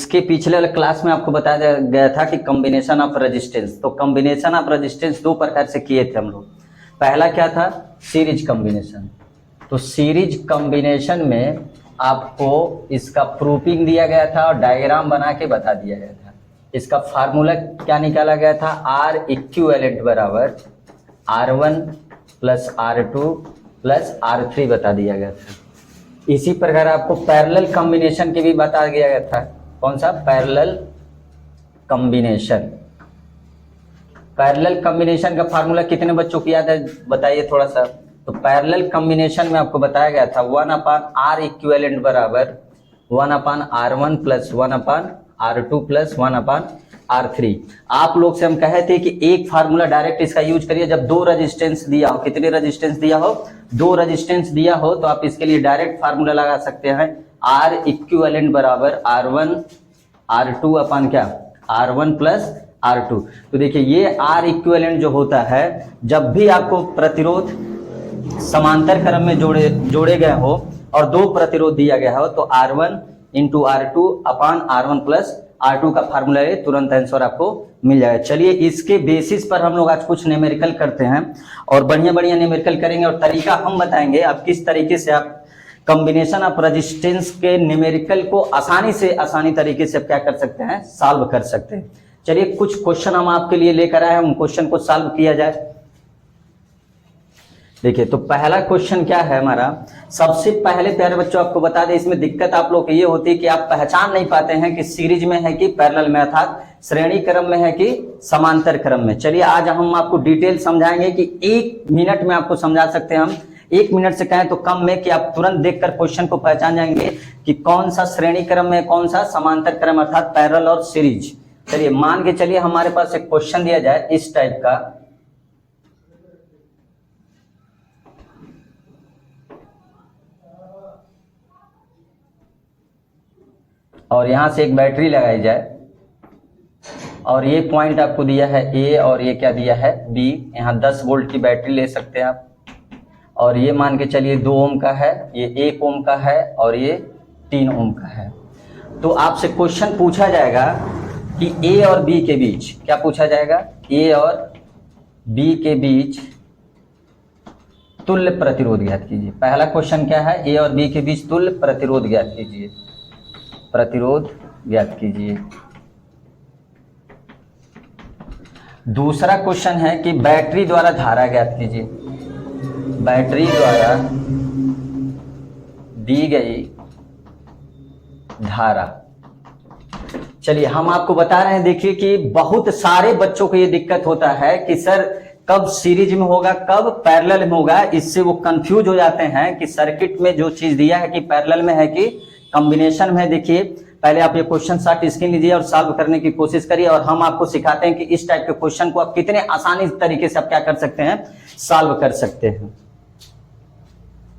इसके पिछले वाले क्लास में आपको बताया गया था कि कॉम्बिनेशन ऑफ रेजिस्टेंस। तो कॉम्बिनेशन ऑफ रेजिस्टेंस दो प्रकार से किए थे हम लोग। पहला क्या था? Series combination. तो सीरीज कॉम्बिनेशन में आपको इसका प्रूफिंग दिया गया था और डायग्राम बना के बता दिया गया था। इसका फार्मूला क्या निकाला गया था? आर इक्विवेलेंट बराबर R1 plus R2 plus R3 बता दिया गया था। इसी प्रकार आपको पैरेलल कॉम्बिनेशन के भी बता दिया गया था। कौन सा? Parallel combination. पैरेलल कॉम्बिनेशन का फार्मूला कितने बच्चों को याद है बताइए थोड़ा सा। तो पैरेलल कॉम्बिनेशन में आपको बताया गया था 1/R इक्विवेलेंट बराबर 1/R1 plus 1/R2 plus 1/R3। आप लोग से हम कहे थे कि एक फार्मूला डायरेक्ट इसका यूज करिए जब दो रेजिस्टेंस दिया हो। कितने रेजिस्टेंस दिया हो? दो रेजिस्टेंस दिया हो तो आप इसके लिए डायरेक्ट फार्मूला लगा सकते हैं। R इक्विवेलेंट बराबर R1 R2 अपन क्या? R1 plus R2। तो देखिए ये R इक्विवेलेंट जो होता है जब भी आपको प्रतिरोध समांतर क्रम में जोड़े गए हो और दो प्रतिरोध दिया गया हो तो R1 इंटू R2 अपान R1 प्लस R2 का फार्मूला है, तुरंत आंसर आपको मिल जाएगा। चलिए इसके बेसिस पर हम लोग आज कुछ न्यूमेरिकल करते हैं और बढ़िया बढ़िया न्यूमेरिकल करेंगे और तरीका हम बताएंगे आप किस तरीके से आप कॉम्बिनेशन ऑफ रेजिस्टेंस के न्यूमेरिकल को आसानी तरीके से आप क्या कर सकते हैं? सॉल्व कर सकते हैं। चलिए कुछ क्वेश्चन हम आपके लिए लेकर आए हैं, उन क्वेश्चन को सॉल्व किया जाए। देखिए तो पहला क्वेश्चन क्या है हमारा? सबसे पहले प्यारे बच्चों आपको बता दें, इसमें दिक्कत आप लोग को ये होती है कि आप पहचान नहीं पाते हैं कि सीरीज में है कि पैरेलल में, अर्थात श्रेणी क्रम में है कि समांतर क्रम में। चलिए आज हम आपको डिटेल समझाएंगे कि 1 मिनट में आपको समझा सकते हैं हम। 1 मिनट से कहें तो कम में कि आप तुरंत देखकर क्वेश्चन को पहचान जाएंगे कि कौन सा श्रेणी क्रम में, कौन सा समांतर क्रम, अर्थात पैरेलल और सीरीज। चलिए मान के चलिए हमारे पास एक क्वेश्चन दिया जाए इस टाइप का, और यहां से एक बैटरी लगाई जाए और ये पॉइंट आपको दिया है A और ये क्या दिया है B। यहाँ 10 वोल्ट की बैटरी ले सकते हैं आप और ये मान के चलिए 2 ओम का है, ये 1 ओम का है और ये 3 ओम का है। तो आपसे क्वेश्चन पूछा जाएगा कि A और B के बीच क्या पूछा जाएगा? A और B के बीच तुल्य प्रतिरोध ज्ञात कीजिए। पहला क्वेश्चन क्या है? A और B के बीच तुल्य प्रतिरोध ज्ञात कीजिए, प्रतिरोध ज्ञात कीजिए। दूसरा क्वेश्चन है कि बैटरी द्वारा धारा ज्ञात कीजिए। बैटरी द्वारा दी गई धारा। चलिए हम आपको बता रहे हैं, देखिए कि बहुत सारे बच्चों को ये दिक्कत होता है कि सर कब सीरीज में होगा, कब पैरेलल में होगा। इससे वो कंफ्यूज हो जाते हैं कि सर्किट में जो चीज दिया है कि पैरेलल में है कि कॉम्बिनेशन में। देखिए पहले आप ये क्वेश्चन शॉर्ट स्क्रीन लीजिए और सॉल्व करने की कोशिश करिए और हम आपको सिखाते हैं कि इस टाइप के क्वेश्चन को आप कितने आसानी तरीके से आप क्या कर सकते हैं? सॉल्व कर सकते हैं।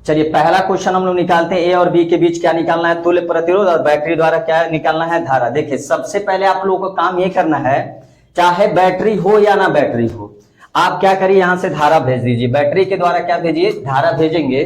चलिए पहला क्वेश्चन हम लोग निकालते हैं। A और B के बीच क्या निकालना है? तुल्य प्रतिरोध और बैटरी द्वारा क्या निकालना है? धारा। देखिए सबसे पहले आप लोगों को काम ये करना है, चाहे बैटरी हो या ना बैटरी हो, आप क्या करिए यहां से धारा भेज दीजिए। बैटरी के द्वारा क्या भेजिए? धारा भेजेंगे।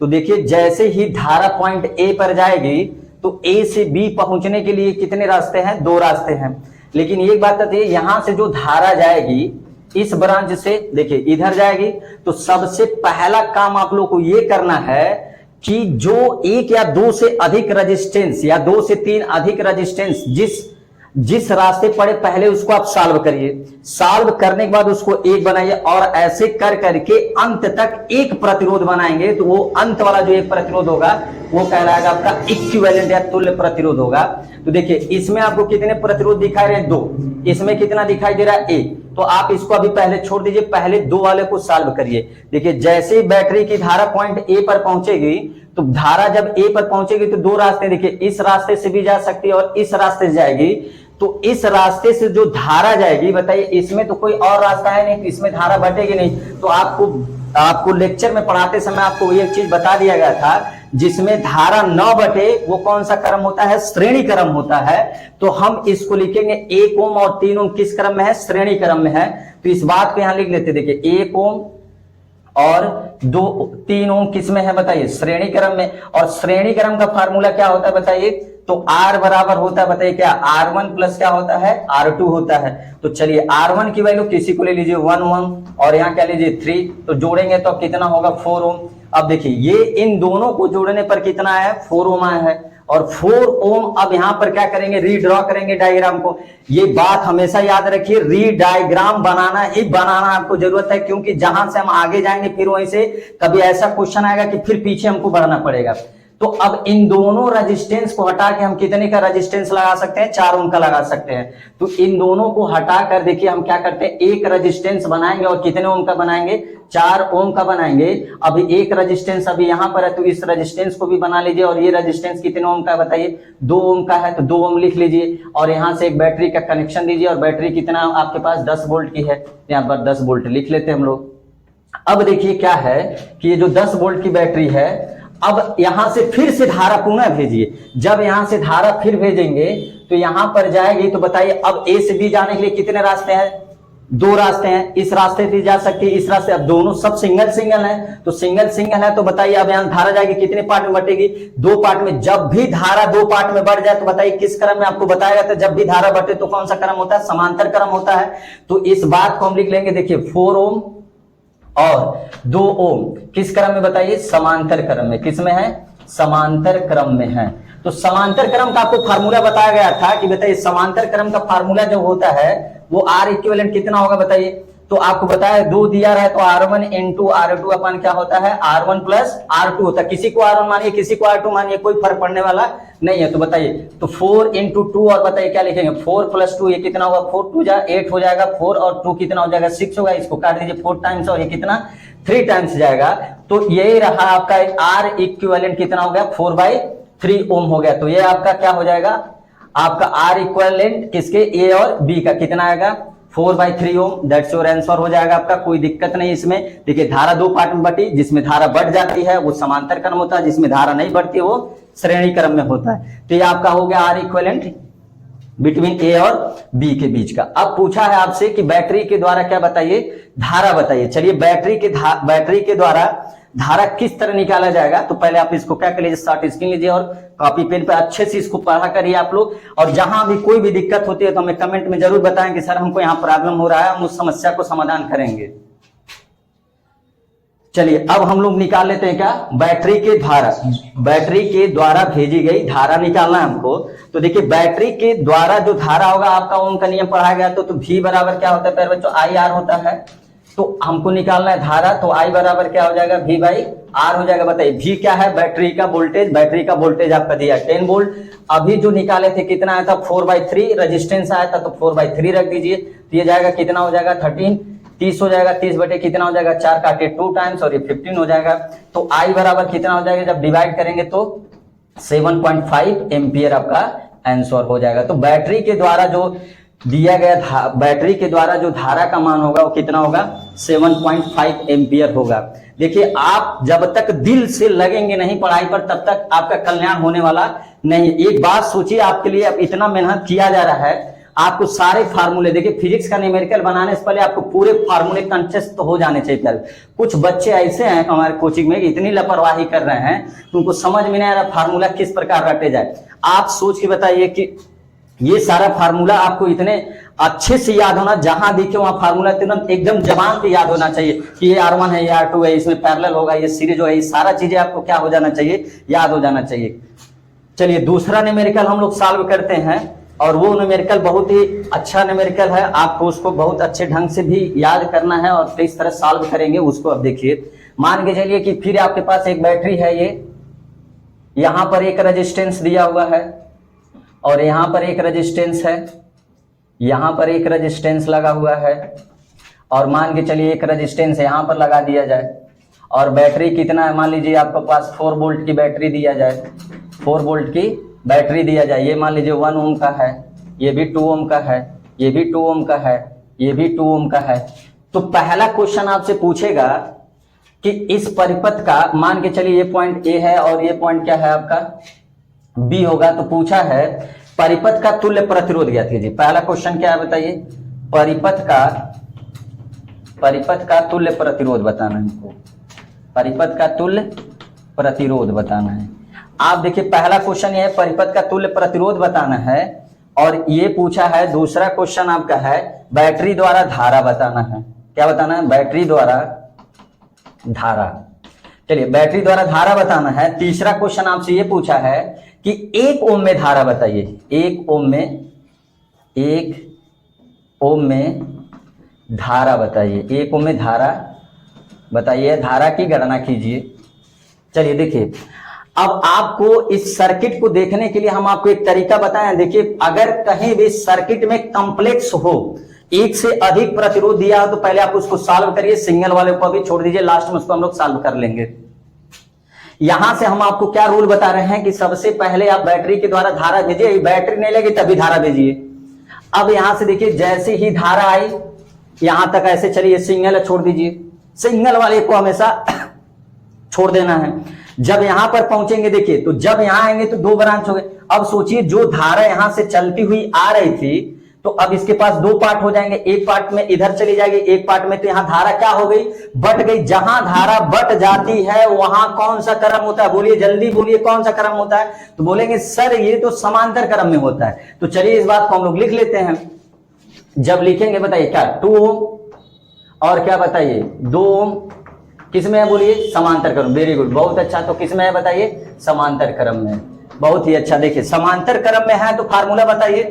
तो देखिए जैसे ही धारा पॉइंट A पर जाएगी तो A से B पहुंचने के लिए कितने रास्ते हैं? 2 रास्ते हैं। लेकिन एक बात है, यहां से जो धारा जाएगी इस ब्रांच से, देखिए इधर जाएगी, तो सबसे पहला काम आप लोग को ये करना है कि जो 1 या 2 से अधिक रेजिस्टेंस या 2 से 3 अधिक रेजिस्टेंस जिस रास्ते पड़े पहले उसको आप सॉल्व करिए। सॉल्व करने के बाद उसको 1 बनाइए और ऐसे कर करके अंत तक एक प्रतिरोध बनाएंगे। तो वो अंत वाला जो एक प्रतिरोध होगा वो कहलाएगा आपका इक्विवेलेंट या तुल्य प्रतिरोध होगा। तो देखिए इसमें आपको कितने प्रतिरोध दिखाई रहे? 2। इसमें कितना दिखाई दे रहा है? 1। तो आप इसको अभी पहले छोड़ दीजिए, पहले 2 वाले को सॉल्व करिए। देखिए जैसे ही बैटरी की धारा पॉइंट A पर पहुंचेगी तो धारा जब A पर पहुंचेगी तो 2 रास्ते, देखिए इस रास्ते से भी जा सकती है और इस रास्ते से जाएगी। तो इस रास्ते से जो धारा जाएगी, बताइए इसमें तो कोई और रास्ता है नहीं, इसमें धारा बटेगी नहीं। तो आपको लेक्चर में पढ़ाते समय आपको ये चीज बता दिया गया था, जिसमें धारा न बटे वो कौन सा क्रम होता है? श्रेणी क्रम होता है। तो हम इसको लिखेंगे 1 ओम और 3 ओम किस क्रम में है? श्रेणी क्रम में है। तो इस बात को यहां लिख लेते, देखिए 1 ओम और 3 ओम किस में है? बताइए श्रेणी क्रम में। और श्रेणी क्रम का फार्मूला क्या होता है बताइए? तो R बराबर होता है, बताइए क्या, R1 प्लस क्या होता है, R2 होता है। तो चलिए R1 की वैल्यू किसी को ले लीजिए 1 ओम और यहाँ क्या लीजिए 3, तो जोड़ेंगे तो कितना होगा 4 ओम। अब देखिए ये इन दोनों को जोड़ने पर कितना आया, 4 ओम आया है। और 4 ओम अब यहां पर क्या करेंगे, रीड्रॉ करेंगे डायग्राम को। ये बात हमेशा याद रखिए, री डायग्राम बनाना ही बनाना आपको जरूरत है, क्योंकि जहां से हम आगे जाएंगे फिर वहीं से कभी ऐसा क्वेश्चन आएगा कि फिर पीछे हमको बढ़ना पड़ेगा। तो अब इन दोनों रेजिस्टेंस को हटा के हम कितने का रेजिस्टेंस लगा सकते हैं, 4 ओम का लगा सकते हैं। तो इन दोनों को हटा कर देखिए हम क्या करते हैं, एक रेजिस्टेंस बनाएंगे और कितने ओम का बनाएंगे, 4 ओम का बनाएंगे। अभी एक रेजिस्टेंस अभी यहां पर है, तो इस रेजिस्टेंस को भी बना लीजिए। और ये रेजिस्टेंस कितने ओम का है बताइए, 2 ओम का है, तो 2 ओम लिख लीजिए। और यहां से एक बैटरी का कनेक्शन दीजिए, और बैटरी कितना आपके पास 10 वोल्ट की है, यहाँ पर 10 वोल्ट लिख लेते हैं हम लोग। अब देखिए क्या है कि ये जो 10 वोल्ट की बैटरी है, अब यहां से फिर से धारा पुनः भेजिए। जब यहां से धारा फिर भेजेंगे तो यहां पर जाएगी, तो बताइए अब ए से बी जाने के लिए कितने रास्ते हैं, 2 रास्ते हैं। इस रास्ते से जा सकती है, इस रास्ते, अब दोनों सब सिंगल सिंगल है, तो सिंगल सिंगल है, तो बताइए अब यहां धारा जाएगी कितने पार्ट में बटेगी, 2 पार्ट में। जब भी धारा 2 पार्ट में बढ़ जाए तो बताइए किस क्रम में, आपको बताया था जब भी धारा बढ़े तो कौन सा क्रम होता है, समांतर क्रम होता है। तो इस बात को हम लिख लेंगे, देखिए 4 ओम और 2 ओम किस क्रम में बताइए, समांतर क्रम में। किस में है, समांतर क्रम में है। तो समांतर क्रम का आपको फार्मूला बताया गया था कि बताइए समांतर क्रम का फार्मूला जो होता है वो R इक्विवेलेंट कितना होगा बताइए। तो आपको बताया 2 दिया रहा है, तो R1 इंटू R2 अपन क्या होता है, R1 प्लस R2 होता है। किसी को R1 मानिए, किसी को R2 मानिए, कोई फर्क पड़ने वाला नहीं है। तो बताइए, तो 4 इंटू 2 और बताइए क्या लिखेंगे, 4 प्लस 2, ये कितना होगा, 4 2 जा 8 हो जाएगा, 4 और 2 कितना हो जाएगा, 6 होगा। इसको काट दीजिए 4 टाइम्स, और ये कितना 3 टाइम्स जाएगा। तो यही रहा आपका R इक्विवेलेंट कितना हो गया, 4/3 ओम हो गया। तो ये आपका क्या हो जाएगा, आपका R इक्विवेलेंट किसके, A और B का कितना आएगा, 4/3 ओम। दैट्स योर आंसर हो जाएगा आपका, कोई दिक्कत नहीं इसमें। देखिए धारा 2 पार्ट में बटी, जिसमें धारा बढ़ जाती है वो समांतर क्रम होता है, जिसमें धारा नहीं बढ़ती वो श्रेणी क्रम में होता है। तो ये आपका हो गया R इक्विवेलेंट बिटवीन A और B के बीच का। अब पूछा है आपसे कि बैटरी के द्वारा क्या बताइए, धारा बताइए। चलिए बैटरी के द्वारा धारा किस तरह निकाला जाएगा, तो पहले आप इसको क्या कर लीजिए, शॉर्ट स्क्रीन लीजिए और कॉपी पेन पे अच्छे से इसको पढ़ा करिए आप लोग। और जहां भी कोई भी दिक्कत होती है तो हमें कमेंट में जरूर बताएं कि सर हमको यहाँ प्रॉब्लम हो रहा है, हम उस समस्या को समाधान करेंगे। चलिए अब हम लोग निकाल लेते हैं क्या, बैटरी के धारा, बैटरी के द्वारा भेजी गई धारा निकालना है हमको। तो देखिए बैटरी के द्वारा जो धारा होगा, आपका ओम का नियम पढ़ा गया, तो V बराबर क्या होता है प्यारे बच्चों, IR होता है। तो हमको निकालना है धारा, तो I बराबर क्या हो जाएगा, V/R हो जाएगा। बताइए V क्या है, बैटरी का वोल्टेज, बैटरी का वोल्टेज आपका दिया 10 वोल्ट। अभी जो निकाले थे कितना आया था, 4/3 रेजिस्टेंस आया था, तो 4/3 रख दीजिए। तो ये जाएगा कितना हो जाएगा, 13, 30 हो जाएगा। 30 बटे कितना हो जाएगा, 4 काटे 2 टाइम्स, और ये 15 हो जाएगा। तो I बराबर कितना हो जाएगा, जब डिवाइड करेंगे तो 7.5 एम्पियर आपका आंसर हो जाएगा। तो बैटरी के द्वारा जो दिया गया बैटरी के द्वारा जो धारा का मान होगा वो कितना होगा, 7.5 एम्पियर होगा। देखिए आप जब तक दिल से लगेंगे नहीं पढ़ाई पर, तब तक आपका कल्याण होने वाला नहीं। एक बात सोचिए, आपके लिए अब इतना मेहनत किया जा रहा है, आपको सारे फार्मूले, देखिए फिजिक्स का न्यूमेरिकल बनाने से पहले आपको पूरे फार्मूले कंचेस्ट तो हो जाने चाहिए। कुछ बच्चे ऐसे हैं हमारे कोचिंग में, इतनी लापरवाही कर रहे हैं कि उनको समझ में नहीं आ रहा फार्मूला किस प्रकार रटे जाए। आप सोच के बताइए कि ये सारा फार्मूला आपको इतने अच्छे से याद होना, जहां देखे वहां फार्मूला तुरंत एकदम जबान पे याद होना चाहिए कि ये R1 है, ये R2 है, इसमें पैरेलल होगा, ये सीरीज होगा, ये सारा चीजें आपको क्या हो जाना चाहिए, याद हो जाना चाहिए। चलिए दूसरा न्यूमेरिकल हम लोग सॉल्व करते हैं, और वो न्यूमेरिकल बहुत ही अच्छा न्यूमेरिकल है, आपको उसको बहुत अच्छे ढंग से भी याद करना है और किस तरह सॉल्व करेंगे उसको। अब देखिए मान के चलिए कि फिर आपके पास एक बैटरी है, ये यहां पर एक रेजिस्टेंस दिया हुआ है, और यहां पर एक रेजिस्टेंस है, यहां पर एक रेजिस्टेंस लगा हुआ है, और मान के चलिए एक रेजिस्टेंस यहां पर लगा दिया जाए। और बैटरी कितना है, मान लीजिए आपके पास 4 वोल्ट की बैटरी दिया जाए, 4 वोल्ट की बैटरी दिया जाए। ये मान लीजिए 1 ओम का है, ये भी 2 ओम का है, ये भी 2 ओम का है, ये भी 2 ओम का है। तो पहला क्वेश्चन आपसे पूछेगा कि इस परिपथ का, मान के चलिए ये पॉइंट ए है और ये पॉइंट क्या है आपका बी होगा। तो पूछा है परिपथ का तुल्य प्रतिरोध ज्ञात कीजिए। पहला क्वेश्चन क्या है बताइए, परिपथ का तुल्य प्रतिरोध बताना है हमको, परिपथ का तुल्य प्रतिरोध बताना है। आप देखिए पहला क्वेश्चन ये है परिपथ का तुल्य प्रतिरोध बताना है, और ये पूछा है दूसरा क्वेश्चन आपका है बैटरी द्वारा धारा बताना है। क्या बताना है? बैटरी द्वारा धारा। चलिए बैटरी द्वारा धारा बताना है। तीसरा क्वेश्चन आपसे ये पूछा है कि 1 ओम में धारा बताइए। 1 ओम में धारा बताइए। 1 ओम में धारा बताइए, धारा की गणना कीजिए। चलिए देखिए, अब आपको इस सर्किट को देखने के लिए हम आपको एक तरीका बताएं। देखिए अगर कहीं भी सर्किट में कॉम्प्लेक्स हो, एक से अधिक प्रतिरोध दिया हो, तो पहले आप उसको सॉल्व करिए। सिंगल वाले को अभी छोड़ दीजिए, लास्ट में उसको हम लोग सॉल्व कर लेंगे। यहां से हम आपको क्या रूल बता रहे हैं कि सबसे पहले आप बैटरी के द्वारा धारा भेजिए। बैटरी नहीं लगी तभी धारा भेजिए। अब यहां से देखिए जैसे ही धारा आई यहां तक ऐसे चलिए, सिंगल छोड़ दीजिए, सिंगल वाले को हमेशा छोड़ देना है। जब यहां पर पहुंचेंगे देखिए, तो जब यहां आएंगे तो 2 ब्रांच हो गए। अब सोचिए जो धारा यहां से चलती हुई आ रही थी, तो अब इसके पास 2 पार्ट हो जाएंगे। एक पार्ट में इधर चली जाएगी, एक पार्ट में, तो यहां धारा क्या हो गई? बट गई। जहां धारा बट जाती है वहां कौन सा क्रम होता है? बोलिए जल्दी बोलिए, कौन सा क्रम होता है? तो बोलेंगे सर ये तो समांतर क्रम में होता है। तो चलिए इस बात को हम लोग लिख लेते हैं। जब लिखेंगे बताइए क्या? 2 ओम और क्या बताइए 2 ओम किस में है? बोलिए समांतर क्रम। वेरी गुड, बहुत अच्छा। तो किस में है बताइए? समांतर क्रम में। बहुत ही अच्छा। देखिए समांतर क्रम में है तो फार्मूला बताइए।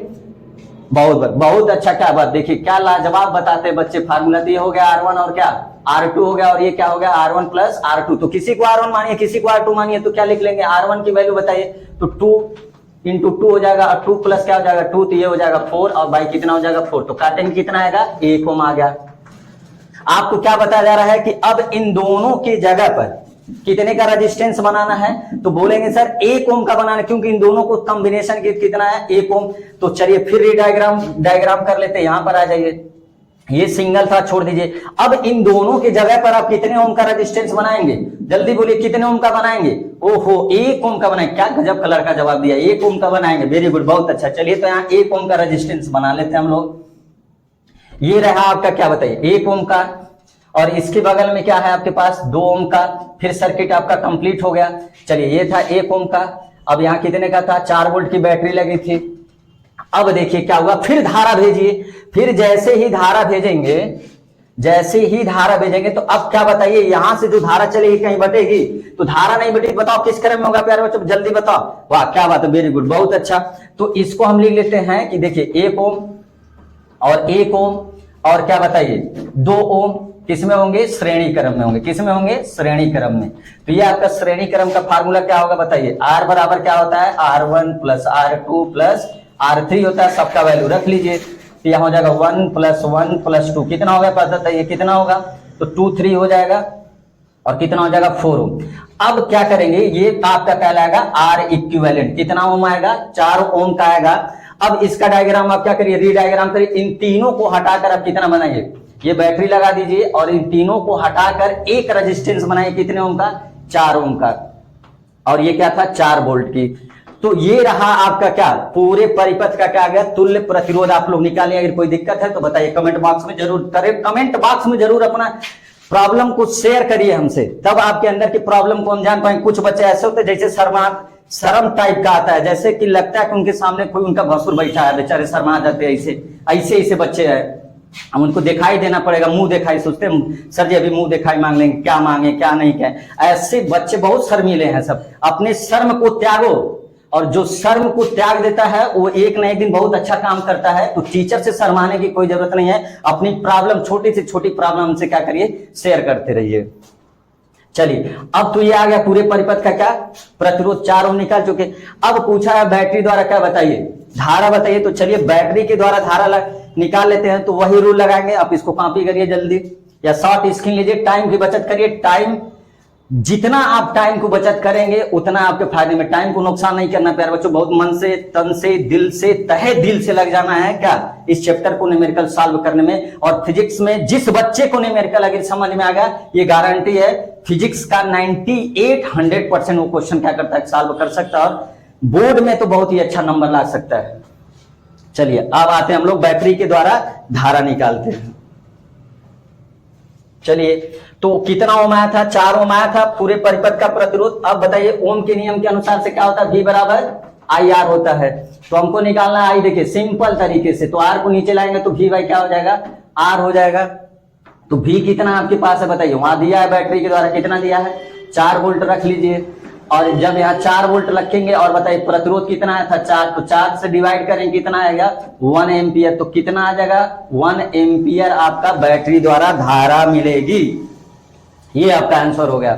बहुत अच्छा। क्या बात, देखिए क्या लाजवाब बताते हैं बच्चे। फार्मूला तो ये हो गया R1 और क्या R2 हो गया, और ये क्या हो गया R1 प्लस R2। तो किसी को R1 मानिए किसी को R2 मानिए, तो क्या लिख लेंगे? R1 की वैल्यू बताइए। तो 2 × 2 हो जाएगा, और 2 प्लस क्या हो जाएगा 2, तो ये हो जाएगा 4, और बाई कितना हो जाएगा 4। तो काटेंगे कितना आएगा? 1 ओम आ गया। आपको क्या बताया जा रहा है कि अब इन दोनों की जगह पर कितने का रेजिस्टेंस बनाना है? तो बोलेंगे सर 1 ओम का बनाना, क्योंकि इन दोनों को कॉम्बिनेशन कितना है? 1 ओम। तो चलिए फिर डायग्राम कर लेते हैं। यहां पर आ जाइए, ये सिंगल था छोड़ दीजिए। अब इन दोनों की जगह पर आप कितने ओम का रेजिस्टेंस बनाएंगे? जल्दी बोलिए कितने ओम का बनाएंगे? ओहो 1 ओम का बनाएंगे। क्या गजब कलर का जवाब दिया, 1 ओम का बनाएंगे। वेरी गुड, बहुत अच्छा। चलिए तो यहाँ 1 ओम का रेजिस्टेंस बना लेते हैं हम लोग। ये रहा आपका क्या बताइए 1 ओम का, और इसके बगल में क्या है आपके पास 2 ओम का। फिर सर्किट आपका कंप्लीट हो गया। चलिए ये था 1 ओम का। अब यहाँ कितने का था? 4 वोल्ट की बैटरी लगी थी। अब देखिए क्या हुआ, फिर धारा भेजिए। फिर जैसे ही धारा भेजेंगे तो अब क्या बताइए, यहां से जो धारा चलेगी कहीं बटेगी? तो धारा नहीं बटेगी। बताओ किस क्रम में होगा प्यारे बच्चों, जल्दी बताओ। वाह क्या बात है, वेरी गुड, बहुत अच्छा। तो इसको हम लिख लेते हैं कि देखिए 1 ओम और 1 ओम और क्या बताइए 2 ओम किसमें होंगे? श्रेणी क्रम में होंगे। किसमें होंगे? श्रेणी क्रम में। तो ये आपका श्रेणी क्रम का फार्मूला क्या होगा बताइए? R बराबर क्या होता है? R1 plus R2 plus R3 होता है। सबका वैल्यू रख लीजिए। तो यहां हो जाएगा 1 + 1 + 2 कितना होगा पता बताइए कितना होगा? तो 2 3 हो जाएगा, और कितना हो जाएगा 4 ओम। अब क्या करेंगे, ये आपका कहलाएगा R इक्विवेलेंट। कितना ओम आएगा? 4 ओम का आएगा। अब इसका डायग्राम आप क्या करिए, रीडायग्राम करिए। इन तीनों को हटाकर आप कितना बनाइए, ये बैटरी लगा दीजिए, और इन तीनों को हटाकर एक रेजिस्टेंस बनाइए। कितने ओम का? 4 ओम का। और ये क्या था? 4 वोल्ट की। तो ये रहा आपका क्या, पूरे परिपथ का क्या गया, तुल्य प्रतिरोध आप लोग निकालें। अगर कोई दिक्कत है तो बताइए, कमेंट बॉक्स में जरूर करें। कमेंट बॉक्स में जरूर अपना प्रॉब्लम को शेयर करिए हमसे, तब आपके अंदर की प्रॉब्लम को हम जान पाएंगे। कुछ बच्चे ऐसे होते हैं जैसे शर्म टाइप का आता है, जैसे कि लगता है कि उनके सामने कोई उनका भसुर बैठा है, बेचारे शर्मा जाते हैं। ऐसे बच्चे हैं, हम उनको दिखाई देना पड़ेगा, मुंह दिखाई, सोचते हैं सर जी अभी मुंह दिखाई मांग लेंगे, क्या मांगे क्या नहीं क्या। ऐसे बच्चे बहुत शर्मीले हैं सब। अपने शर्म को त्यागो, और जो शर्म को त्याग देता है वो एक न एक दिन बहुत अच्छा काम करता है। तो टीचर से शर्माने की कोई जरूरत नहीं है। अपनी प्रॉब्लम, छोटी से छोटी प्रॉब्लम हमसे क्या करिए, शेयर करते रहिए। चलिए अब तो ये आ गया पूरे परिपथ का क्या, प्रतिरोध 4 ओम निकाल चुके। अब पूछा है बैटरी द्वारा क्या बताइए, धारा बताइए। तो चलिए बैटरी के द्वारा धारा निकाल लेते हैं। तो वही रूल लगाएंगे, आप इसको कॉपी करिए जल्दी, या शॉर्ट स्क्रीन लीजिए। टाइम की बचत करिए। टाइम, जितना आप टाइम को बचत करेंगे उतना आपके फायदे में। टाइम को नुकसान नहीं करना प्यारे बच्चों, बहुत मन से, तन से, दिल से, तहे दिल से लग जाना है क्या, इस चैप्टर को न्यूमेरिकल सॉल्व करने में। और फिजिक्स में जिस बच्चे को न्यूमेरिकल अगर समझ में आ गया, ये गारंटी है फिजिक्स का 98-100% वो क्वेश्चन क्या करता है, सॉल्व कर सकता है, और बोर्ड में तो बहुत ही अच्छा नंबर ला सकता है। चलिए अब आते हैं हम लोग बैटरी के द्वारा धारा निकालते हैं। चलिए, तो कितना ओम आया था? 4 ओम आया था पूरे परिपथ का प्रतिरोध। अब बताइए ओम के नियम के अनुसार से क्या होता है? V बराबर आई आर होता है। तो हमको निकालना है आई, देखिए सिंपल तरीके से, तो आर को नीचे लाएंगे तो V बाई क्या हो जाएगा? आर हो जाएगा। तो V कितना आपके पास है बताइए? वहां दिया है बैटरी के द्वारा, कितना दिया है? 4 वोल्ट रख लीजिए। और जब यहाँ 4 वोल्ट रखेंगे और बताइए प्रतिरोध कितना आया था? 4, तो 4 से डिवाइड करेंगे कितना आएगा? 1 एम्पियर। तो कितना आ जाएगा? 1 एम्पियर आपका बैटरी द्वारा धारा मिलेगी। ये आपका आंसर हो गया।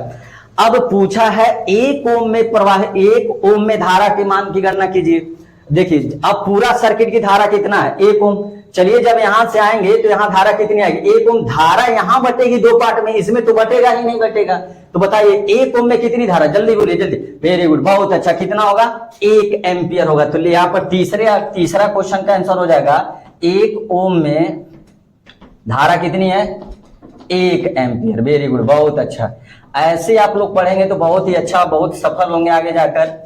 अब पूछा है 1 ओम में प्रवाह, 1 ओम में धारा के मान की गणना कीजिए। देखिए अब पूरा सर्किट की धारा कितना है? 1 ओम। चलिए जब यहां से आएंगे तो यहां धारा कितनी आएगी? 1 ओम। धारा यहां बटेगी 2 पार्ट में, इसमें तो बटेगा ही नहीं, बटेगा। तो बताइए 1 ओम में कितनी धारा? जल्दी बोलिए जल्दी। वेरी गुड, बहुत अच्छा। कितना होगा? 1 एम्पियर होगा। तो यहाँ पर तीसरा क्वेश्चन का आंसर हो जाएगा 1 ओम में धारा कितनी है? 1 एम्पियर। वेरी गुड, बहुत अच्छा। ऐसे आप लोग पढ़ेंगे तो बहुत ही अच्छा, बहुत सफल होंगे आगे जाकर।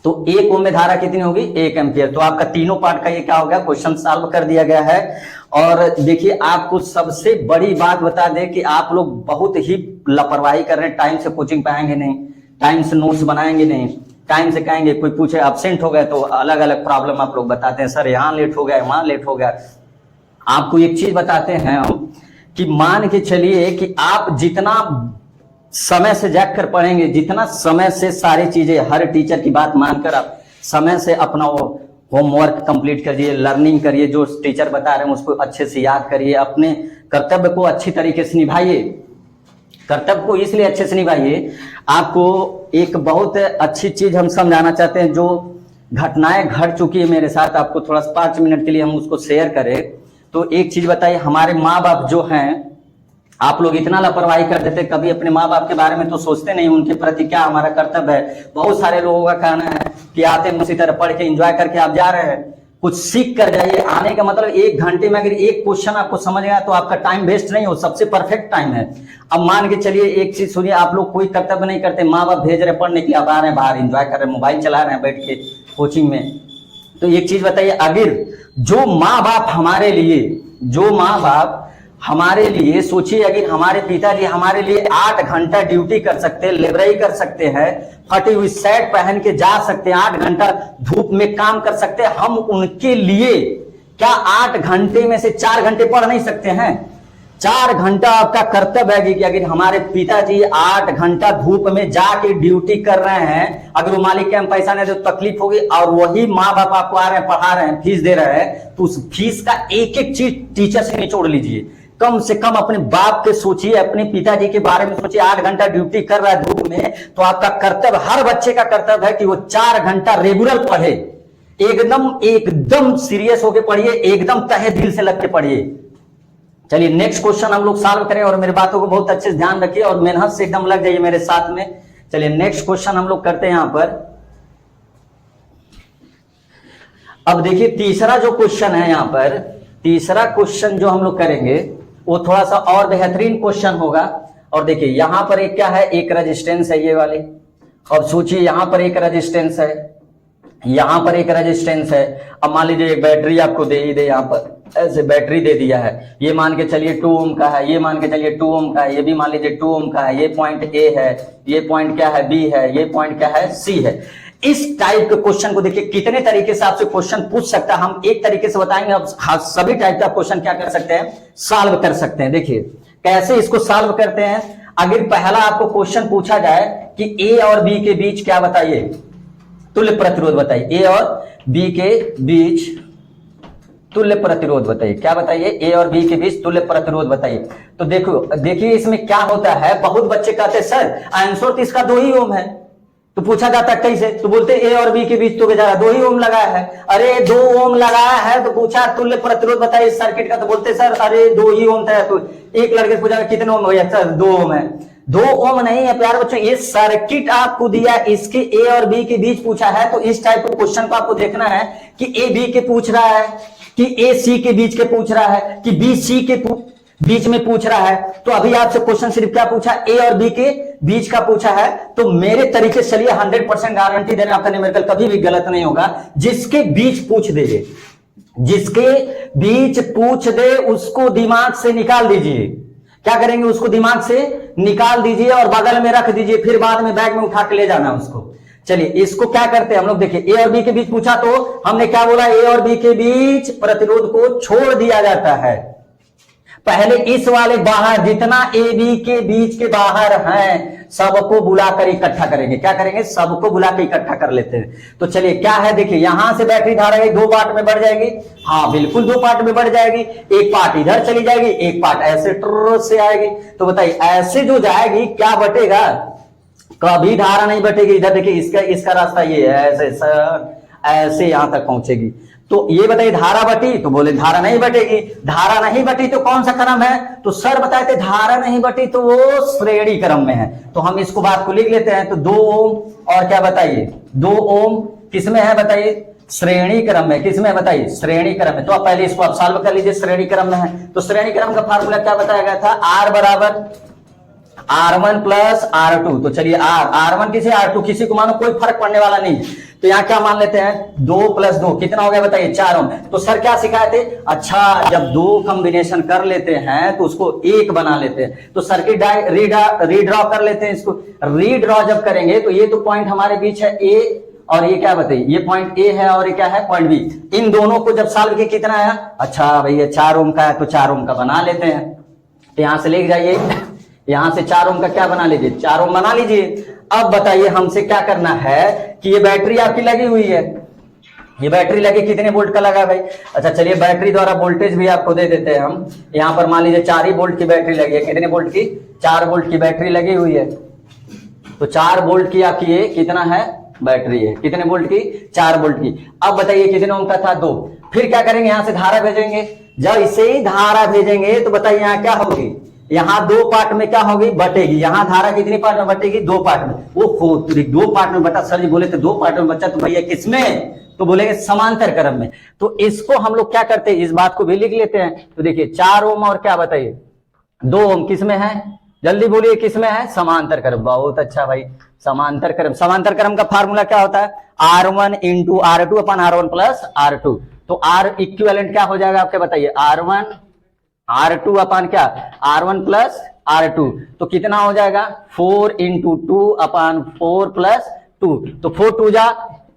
तो 1 ओम में धारा कितनी होगी? 1 एम्पियर। तो आपका तीनों पार्ट का ये क्या हो गया? क्वेश्चन सॉल्व कर दिया गया है। और देखिए आपको सबसे बड़ी बात बता दें कि आप लोग बहुत ही लापरवाही कर रहे हैं, टाइम से कोचिंग पे आएंगे नहीं, टाइम से नोट्स बनाएंगे नहीं, टाइम से कहेंगे, कोई पूछे एब्सेंट हो गए तो अलग अलग प्रॉब्लम आप लोग बताते हैं, सर यहाँ लेट हो गया, वहां लेट हो गया। आपको एक चीज बताते हैं हम कि मान के चलिए कि आप जितना समय से जाग कर पढ़ेंगे, जितना समय से सारी चीजें, हर टीचर की बात मानकर आप समय से अपना वो होमवर्क कंप्लीट करिए, लर्निंग करिए, जो टीचर बता रहे हैं उसको अच्छे से याद करिए, अपने कर्तव्य को अच्छी तरीके से निभाइए। कर्तव्य को इसलिए अच्छे से निभाइए, आपको एक बहुत अच्छी चीज हम समझाना चाहते हैं, जो घटनाएं घट चुकी है मेरे साथ, आपको थोड़ा 5 मिनट के लिए हम उसको शेयर करें। तो एक चीज बताइए, हमारे माँ बाप जो हैं, आप लोग इतना लापरवाही कर देते, कभी अपने माँ बाप के बारे में तो सोचते नहीं, उनके प्रति क्या हमारा कर्तव्य है। बहुत सारे लोगों का कहना है कि आते हैं उसी तरह पढ़ के एंजॉय करके आप जा रहे हैं, कुछ सीख कर जाइए। आने का मतलब 1 घंटे में अगर एक क्वेश्चन आपको समझ गया तो आपका टाइम वेस्ट नहीं हो, सबसे परफेक्ट टाइम है। अब मान के चलिए एक चीज सुनिए, आप लोग कोई कर्तव्य नहीं करते, माँ बाप भेज रहे पढ़ने के लिए, आप आ रहे हैं बाहर एंजॉय कर रहे हैं, मोबाइल चला रहे हैं बैठ के कोचिंग में। तो एक चीज बताइए, अगर जो माँ बाप हमारे लिए सोचिए, अगर हमारे पिताजी हमारे लिए 8 घंटा ड्यूटी कर सकते हैं, लेबराई कर सकते हैं, फटी हुई शर्ट पहन के जा सकते हैं, 8 घंटा धूप में काम कर सकते हैं, हम उनके लिए क्या 8 घंटे में से 4 घंटे पढ़ नहीं सकते हैं? 4 घंटा आपका कर्तव्य है कि अगर हमारे पिताजी 8 घंटा धूप में जाके ड्यूटी कर रहे हैं, अगर वो मालिक के हम पैसा नहीं दे तो तकलीफ होगी, और वही माँ बाप आपको आ रहे हैं, पढ़ा रहे हैं, फीस दे रहे हैं, तो उस फीस का एक एक चीज टीचर से निचोड़ लीजिए। कम से कम अपने बाप के सोचिए, अपने पिताजी के बारे में सोचिए। 8 घंटा ड्यूटी कर रहा है धूप में, तो आपका कर्तव्य, हर बच्चे का कर्तव्य है कि वो 4 घंटा रेगुलर पढ़े, एकदम सीरियस होके पढ़िए, एकदम तहे दिल से लग के पढ़िए। चलिए नेक्स्ट क्वेश्चन हम लोग सॉल्व करें, और मेरी बातों को बहुत अच्छे से ध्यान रखिए और मेहनत से एकदम लग जाइए मेरे साथ में। चलिए नेक्स्ट क्वेश्चन हम लोग करते हैं यहां पर। अब देखिए तीसरा जो क्वेश्चन है यहां पर, तीसरा क्वेश्चन जो हम लोग करेंगे वो थोड़ा सा और बेहतरीन क्वेश्चन होगा। और देखिए यहां पर एक क्या है, एक रेजिस्टेंस है ये वाली, और सोचिए यहां पर एक रेजिस्टेंस है, यहां पर एक रेजिस्टेंस है। अब मान लीजिए एक बैटरी आपको दे ही दे, यहां पर ऐसे बैटरी दे दिया है, ये मान के चलिए 2 ओम का है, ये मान के चलिए 2 ओम का है, ये भी मान लीजिए 2 ओम का है, ये पॉइंट ए है, ये पॉइंट क्या है, बी है, ये पॉइंट क्या है, सी है। इस टाइप के क्वेश्चन को देखिए कितने तरीके से आपसे क्वेश्चन पूछ सकता है, हम एक तरीके से बताएंगे। अब सभी टाइप का क्वेश्चन क्या कर सकते हैं, सॉल्व कर सकते हैं। देखिए कैसे इसको सॉल्व करते हैं। अगर पहला आपको क्वेश्चन पूछा जाए कि ए और बी के बीच क्या बताइए, तुल्य प्रतिरोध बताइए, ए और बी के बीच तुल्य प्रतिरोध बताइए, क्या बताइए, ए और बी के बीच तुल्य प्रतिरोध बताइए। तो देखिए इसमें क्या होता है, बहुत बच्चे कहते हैं सर आंसर तो इसका 2 ही ओम है। तो पूछा जाता है कैसे, तो बोलते ए और बी के बीच तो बेचारा 2 ही ओम लगाया है। अरे 2 ओम लगाया है, तो पूछा तुल्य प्रतिरोध बताइए इस सर्किट का, तो बोलते सर अरे 2 ही ओम था। तो एक लड़के से पूछा कितने ओम भैया, सर 2 ओम है। 2 ओम नहीं है प्यारे बच्चों, ये सर्किट आपको दिया, इसके ए और बी के बीच पूछा है। तो इस टाइप के क्वेश्चन को आपको देखना है कि ए बी के पूछ रहा है, कि ए सी के बीच के पूछ रहा है, कि बी सी के बीच में पूछ रहा है। तो अभी आपसे क्वेश्चन सिर्फ क्या पूछा, ए और बी के बीच का पूछा है। तो मेरे तरीके से चलिए 100% गारंटी दे रहे हैं, आपका न्यूमेरिकल कभी भी गलत नहीं होगा। जिसके बीच पूछ दे, जिसके बीच पूछ दे उसको दिमाग से निकाल दीजिए, क्या करेंगे, उसको दिमाग से निकाल दीजिए और बगल में रख दीजिए, फिर बाद में बैग में उठा के ले जाना उसको। चलिए इसको क्या करते हैं हम लोग, देखिए ए और बी के बीच पूछा तो हमने क्या बोला, ए और बी के बीच प्रतिरोध को छोड़ दिया जाता है। पहले इस वाले बाहर जितना ए बी के बीच के बाहर हैं सबको बुलाकर इकट्ठा करेंगे। क्या करेंगे, सबको बुलाकर इकट्ठा कर लेते हैं। तो चलिए क्या है, देखिए यहां से बैटरी धारा है दो पार्ट में बढ़ जाएगी, हाँ बिल्कुल दो पार्ट में बढ़ जाएगी। एक पार्ट इधर चली जाएगी, एक पार्ट ऐसे ट्र से आएगी। तो बताइए ऐसे जो जाएगी क्या बटेगा, कभी धारा नहीं बटेगी। इधर देखिए इसका रास्ता ये है, ऐसे ऐसे यहां तक पहुंचेगी। तो ये बताइए धारा बटी, तो बोले धारा नहीं बटेगी। धारा नहीं बटी तो कौन सा क्रम है, तो सर बताए थे धारा नहीं बटी तो वो श्रेणी क्रम में है। तो हम इसको बात को लिख लेते हैं। तो 2 ओम और क्या बताइए, 2 ओम किसमें है बताइए, श्रेणी क्रम में। किसमें है बताइए, श्रेणी क्रम में। तो आप पहले इसको आप सॉल्व कर लीजिए, श्रेणी क्रम में है। तो श्रेणी क्रम का फार्मूला क्या बताया गया था, R बराबर R1 प्लस R2। तो चलिए R1 किसी R2 किसी को मानो कोई फर्क पड़ने वाला नहीं। तो यहाँ क्या मान लेते हैं, 2 प्लस 2 कितना हो गया बताइए, 4 ओम। तो सर क्या सिखाए थे, अच्छा जब 2 कॉम्बिनेशन कर लेते हैं तो उसको 1 बना लेते हैं। तो सर्किट रीड्रॉ कर लेते हैं। इसको रीड्रॉ जब करेंगे तो ये तो पॉइंट हमारे बीच है A, और ये क्या बताइए, ये पॉइंट A है और ये क्या है, पॉइंट B। इन दोनों को जब सॉल्व किया कितना आया, अच्छा भैया 4 ओम का है तो 4 ओम का बना लेते हैं। तो यहां से लेके जाइए, यहां से 4 ओम का क्या बना लीजिए, 4 ओम बना लीजिए। अब बताइए हमसे क्या करना है कि ये बैटरी आपकी लगी हुई है, ये बैटरी लगी कितने वोल्ट का लगा भाई, अच्छा चलिए बैटरी द्वारा वोल्टेज भी आपको दे देते हैं हम। यहां पर मान लीजिए 4 ही वोल्ट की बैटरी लगी है, कितने वोल्ट की, 4 वोल्ट की बैटरी लगी हुई है। तो 4 वोल्ट की आपकी ये कितना है बैटरी है, कितने वोल्ट की, 4 वोल्ट की। अब बताइए कितने ओम का था, 2। फिर क्या करेंगे, यहां से धारा भेजेंगे। जब इसे ही धारा भेजेंगे तो बताइए यहाँ क्या होगी, यहां 2 पार्ट में क्या होगी, बटेगी। यहां धारा कितनी पार्ट में बटेगी, 2 पार्ट में। वो 2 पार्ट में बटा, सर जी बोले थे 2 पार्ट में बचा, तो भैया किसमें, तो बोलेंगे समांतर क्रम में। तो इसको हम लोग क्या करते हैं, इस बात को भी लिख लेते हैं। तो देखिए 4 ओम और क्या बताइए 2 ओम किसमें है, जल्दी बोलिए किसमें है, समांतर क्रम। बहुत अच्छा भाई, समांतर क्रम। समांतर क्रम का फार्मूला क्या होता है, R1 इंटू R2 अपन R1 प्लस R2। तो R इक्विवेलेंट क्या हो जाएगा आपके बताइए, R1 R2 अपन क्या, R1 प्लस R2। तो कितना हो जाएगा, 4 इंटू 2 अपन 4 प्लस 2। तो 4 2 जा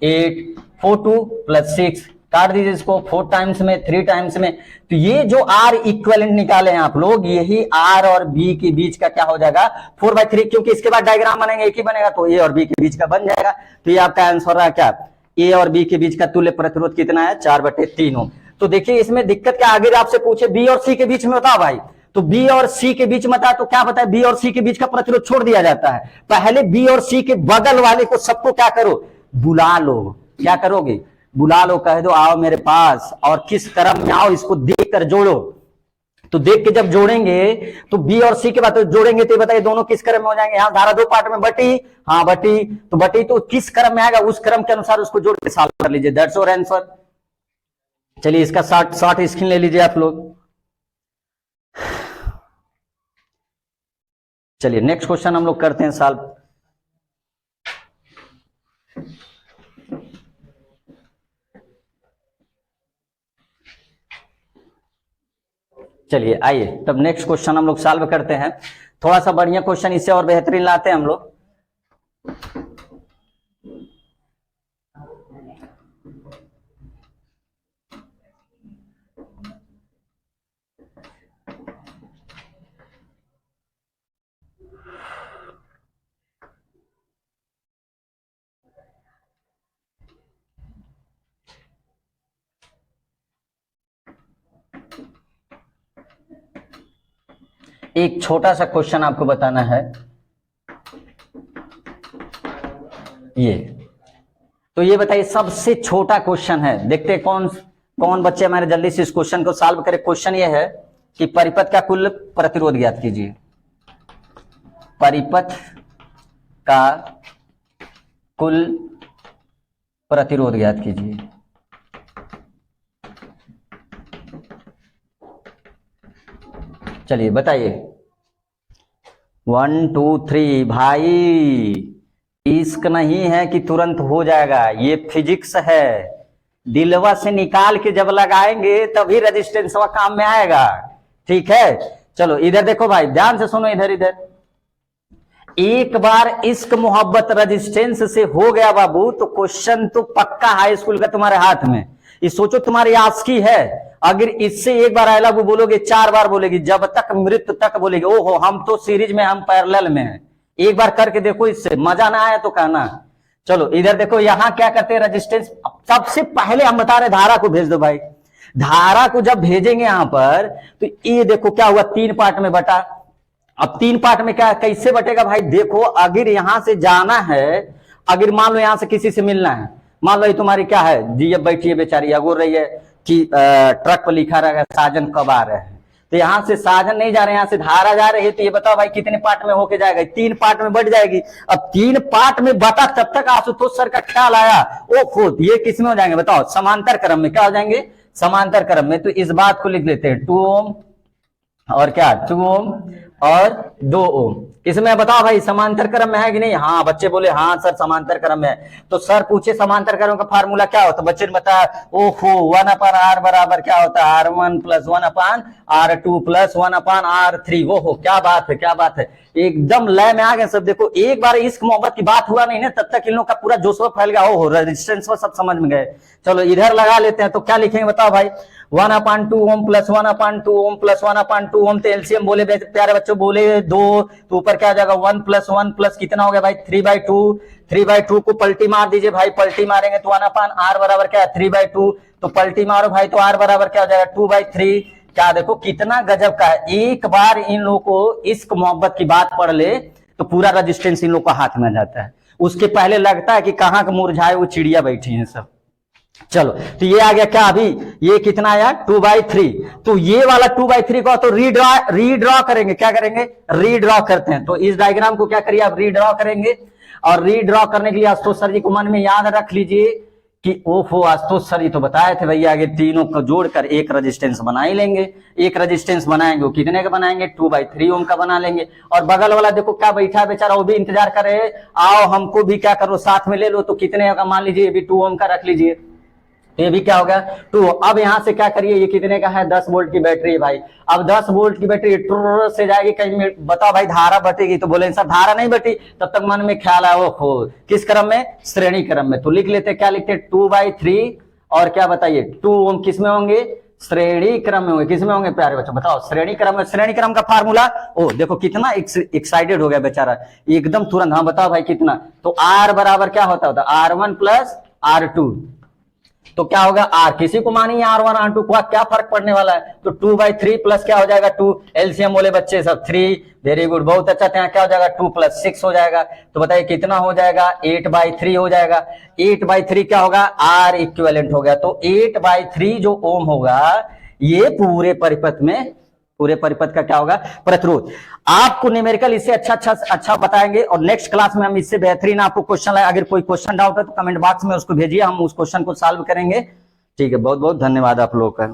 8, 4 2 प्लस 6, काट दीजिए इसको 4 टाइम्स में, 3 टाइम्स में। तो ये जो R इक्विवेलेंट निकाले हैं आप लोग, यही R और B के बीच का क्या हो जाएगा, 4/3। क्योंकि इसके बाद डायग्राम बनेंगे, एक ही बनेगा, तो A और B के बीच का बन जाएगा। तो ये आपका आंसर रहा क्या, A और B के बीच का तुल्य प्रतिरोध कितना है, 4/3 ओम। तो देखिए इसमें दिक्कत क्या, आगे आपसे पूछे B और C के बीच में बताओ भाई, तो B और C के बीच में था तो क्या बताए, B और C के बीच का प्रतिरोध छोड़ दिया जाता है। पहले B और C के बगल वाले को सबको क्या करो, बुला लो। क्या करोगे, बुला लो, कह दो आओ मेरे पास, और किस क्रम में आओ इसको देख कर जोड़ो। तो देख के जब जोड़ेंगे तो B और C के बाद तो जोड़ेंगे तो बताइए दोनों किस क्रम में हो जाएंगे। यहाँ धारा 2 पार्ट में बटी, हाँ बटी, तो बटी तो किस क्रम में आएगा, उस क्रम के अनुसार उसको जोड़ के सॉल्व कर लीजिए। That's your answer. चलिए इसका शॉर्ट स्क्रीन ले लीजिए आप लोग। चलिए नेक्स्ट क्वेश्चन हम लोग करते हैं सॉल्व। चलिए आइए तब नेक्स्ट क्वेश्चन हम लोग सॉल्व करते हैं। थोड़ा सा बढ़िया क्वेश्चन, इससे और बेहतरीन लाते हैं हम लोग। एक छोटा सा क्वेश्चन आपको बताना है ये। तो ये बताइए सबसे छोटा क्वेश्चन है, देखते हैं कौन कौन बच्चे हमारे जल्दी से इस क्वेश्चन को सॉल्व करें। क्वेश्चन ये है कि परिपथ का कुल प्रतिरोध ज्ञात कीजिए। परिपथ का कुल प्रतिरोध ज्ञात कीजिए। चलिए बताइए 1 2 3। भाई इश्क नहीं है कि तुरंत हो जाएगा, ये फिजिक्स है। दिलवा से निकाल के जब लगाएंगे तभी रेजिस्टेंस काम में आएगा, ठीक है। चलो इधर देखो भाई, ध्यान से सुनो, इधर इधर। एक बार इश्क मोहब्बत रेजिस्टेंस से हो गया बाबू, तो क्वेश्चन तो पक्का हाई स्कूल का तुम्हारे हाथ में। ये सोचो तुम्हारी आस्की है, अगर इससे एक बार आई लव यू बोलोगे, 4 बार बोलेगी, जब तक मृत्यु तक बोलेगी। ओहो, हम तो सीरीज में, हम पैरेलल में हैं। एक बार करके देखो, इससे मजा ना आया तो कहना। चलो इधर देखो, यहां क्या करते हैं रेजिस्टेंस। सबसे पहले हम बता रहे धारा को भेज दो भाई। धारा को जब भेजेंगे यहां पर, तो ये देखो क्या हुआ, 3 पार्ट में बटा। अब 3 पार्ट में क्या, कैसे बटेगा भाई, देखो अगर यहां से जाना है, अगर मान लो यहां से किसी से मिलना है, मान लो ये तुम्हारी क्या है, जी अब बैठी है बेचारी, अगोर रही है कि ट्रक पर लिखा रहेगा साजन कब आ रहे हैं, तो यहां से साजन नहीं जा रहे, यहां से धारा जा रही है, तो ये बताओ भाई कितने पार्ट में होके जाएगा, 3 पार्ट में बट जाएगी। अब 3 पार्ट में बटा, तब तक आशुतोष सर का ख्याल आया, ओ खुद ये किस में हो जाएंगे बताओ, समांतर क्रम में। क्या हो जाएंगे, समांतर क्रम में। तो इस बात को लिख लेते हैं, 2 ओम और क्या, 2 ओम और 2 ओम। इसमें बताओ भाई समांतर क्रम में है कि नहीं। हाँ, बच्चे बोले हाँ सर समांतर क्रम में है। तो सर पूछे समांतर क्रम का फार्मूला क्या होता है, बच्चे ने बताया, ओहो 1/r बराबर क्या होता है, R1 + 1/R2 + 1/R3। ओहो क्या बात है, क्या बात है, एकदम लय में आ गए सब। देखो एक बार इश्क मोहब्बत की बात हुआ नहीं ना, तब तक इन लोग का पूरा जोशवा फैल गया। ओहो रेजिस्टेंस सब समझ में गए। चलो इधर लगा लेते हैं, तो क्या लिखेंगे बताओ भाई, 1/2 ओम + 1/2 ओम + 1/2 ओम। तो एलसीएम बोले प्यारे बच्चों, बोले 2, तो ऊपर क्या हो जाएगा, 1 + 1 प्लस कितना हो गया भाई, 3/2। 3/2 को पलटी मार दीजिए भाई, पलटी मारेंगे तो 1/r बराबर क्या है, 3/2। तो पलटी मारो भाई, तो r बराबर क्या हो जाएगा, 2/3। क्या देखो कितना गजब का है। एक बार इन लोगों को इश्क मोहब्बत की बात पढ़ ले, तो पूरा रेजिस्टेंस इन लोग को हाथ में आ जाता है। उसके पहले लगता है कि कहां का मुरझाए वो चिड़िया बैठी है सब। चलो तो ये आ गया क्या, अभी ये कितना आया, 2/3। तो ये वाला 2/3 को तो रीड्रॉ करेंगे। क्या करेंगे, रीड्रॉ करते हैं। तो इस डायग्राम को क्या करिए आप, रीड्रॉ करेंगे। और रीड्रॉ करने के लिए आशुतोष सर जी को मन में याद रख लीजिए कि ओफो आशुतोष सर जी तो बताए थे भैया, आगे तीनों को जोड़कर एक रेजिस्टेंस बना ही लेंगे। एक रेजिस्टेंस बनाएंगे, वो कितने का बनाएंगे, 2/3 ओम का बना लेंगे। और बगल वाला देखो क्या बैठा है बेचारा, वो भी इंतजार कर रहे, आओ हमको भी क्या करो साथ में ले लो। तो कितने का मान लीजिए, ये भी 2 ओम का रख लीजिए, ये भी क्या हो गया 2। अब यहां से क्या करिए, ये कितने का है, 10 वोल्ट की बैटरी है भाई। अब 10 वोल्ट की बैटरी ट्र से जाएगी कहीं, बताओ भाई धारा बटेगी। तो बोले सर धारा नहीं बटी। तब तक मन में ख्याल आया, ओहो किस क्रम में, श्रेणी क्रम में। तो लिख लेते, क्या लिखते, 2/3 और क्या बताइए 2 ओम किस में होंगे, श्रेणी क्रम में होंगे। किस में होंगे प्यारे बच्चों बताओ, श्रेणी क्रम में। श्रेणी क्रम का फार्मूला, ओ देखो कितना एक्साइटेड हो गया बेचारा एकदम तुरंत। हाँ बताओ भाई कितना, तो R बराबर क्या होता है, R1 + R2। तो क्या होगा, R किसी को मानिए R1 R2 को क्या फर्क पड़ने वाला है। तो 2/3 प्लस क्या हो जाएगा 2, एलसीएम बोले बच्चे सब 3। वेरी गुड, बहुत अच्छा। यहाँ क्या हो जाएगा 2 + 6 हो जाएगा। तो बताइए कितना हो जाएगा, 8/3 हो जाएगा। 8/3 क्या होगा, R इक्विवेलेंट हो गया। तो 8/3 जो ओम होगा, ये पूरे परिपथ में, पूरे परिपथ का क्या होगा, प्रतिरोध। आपको न्यूमेरिकल इससे अच्छा बताएंगे। और नेक्स्ट क्लास में हम इससे बेहतरीन आपको क्वेश्चन लाए। अगर कोई क्वेश्चन डाउट है तो कमेंट बॉक्स में उसको भेजिए, हम उस क्वेश्चन को सॉल्व करेंगे। ठीक है, बहुत बहुत धन्यवाद आप लोगों का।